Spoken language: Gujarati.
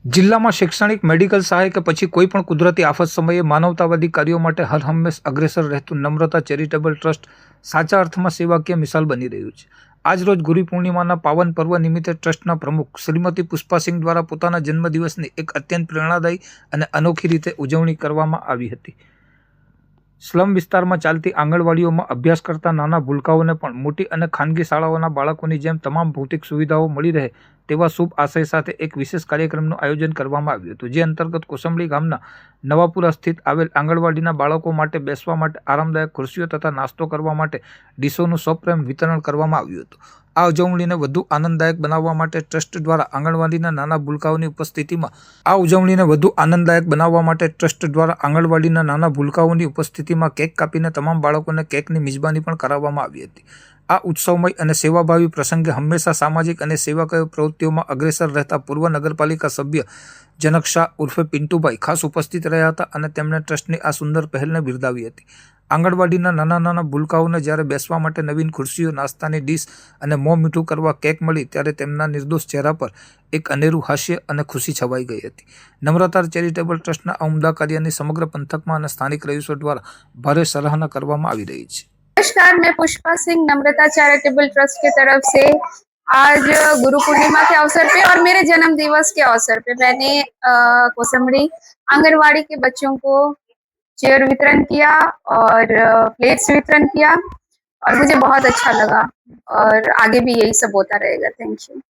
જિલ્લામાં શૈક્ષણિક, મેડિકલ સહાય કે પછી કોઈ પણ કુદરતી આફત સમયે માનવતાવાદી કાર્યો માટે હર હંમેશ અગ્રેસર રહેતું નમ્રતા ચેરિટેબલ ટ્રસ્ટ સાચા અર્થમાં સેવાકીય મિસાલ બની રહ્યું છે। આજરોજ ગુરુ પૂર્ણિમાના પાવન પર્વ નિમિત્તે ટ્રસ્ટના પ્રમુખ શ્રીમતી પુષ્પાસિંહ દ્વારા પોતાના જન્મદિવસની એક અત્યંત પ્રેરણાદાયી અને અનોખી રીતે ઉજવણી કરવામાં આવી હતી। સ્લમ વિસ્તારમાં ચાલતી આંગણવાડીઓમાં અભ્યાસ કરતા નાના ભૂલકાઓને પણ મોટી અને ખાનગી શાળાઓના બાળકોની જેમ તમામ ભૌતિક સુવિધાઓ મળી રહે તેવા શુભ આશય સાથે એક વિશેષ કાર્યક્રમનું આયોજન કરવામાં આવ્યું હતું, જે અંતર્ગત કોસંબડી ગામના નવાપુરા સ્થિત આવેલ આંગણવાડીના બાળકો માટે બેસવા માટે આરામદાયક ખુરશીઓ તથા નાસ્તો કરવા માટે ડીશોનું સપ્રેમ વિતરણ કરવામાં આવ્યું હતું। આ ઉજવણીને વધુ આનંદદાયક બનાવવા માટે ટ્રસ્ટ દ્વારા આંગણવાડીના નાના ભૂલકાઓની ઉપસ્થિતિમાં કેક કાપીને તમામ બાળકોને કેકની મિજબાની પણ કરાવવામાં આવી હતી। આ ઉત્સવમય અને સેવાભાવી પ્રસંગે હંમેશા સામાજિક અને સેવાકીય પ્રવૃત્તિઓમાં અગ્રેસર રહેતા પૂર્વ નગરપાલિકા સભ્ય જનક શાહ ઉર્ફે પિન્ટુભાઈ ખાસ ઉપસ્થિત રહ્યા હતા અને તેમણે ટ્રસ્ટની આ સુંદર પહેલને બિરદાવી હતી। આંગણવાડીના નાના ભૂલકાઓને જ્યારે બેસવા માટે નવીન ખુરશીઓ, નાસ્તાની ડીશ અને મોં મીઠું કરવા કેક મળી ત્યારે તેમના નિર્દોષ ચહેરા પર એક અનેરું હાસ્ય અને ખુશી છવાઈ ગઈ હતી। નમ્રતા ચેરિટેબલ ટ્રસ્ટના આ ઉમદા કાર્યની સમગ્ર પંથકમાં અને સ્થાનિક રહીશો દ્વારા ભારે સરાહના કરવામાં આવી રહી છે। नमस्कार, मैं पुष्पा सिंह नम्रता चैरिटेबल ट्रस्ट की तरफ से आज गुरु पूर्णिमा के अवसर पे और मेरे जन्म दिवस के अवसर पे मैंने कोसंबड़ी आंगनवाड़ी के बच्चों को चेयर वितरण किया और प्लेट्स वितरण किया और मुझे बहुत अच्छा लगा और आगे भी यही सब होता रहेगा। Thank you.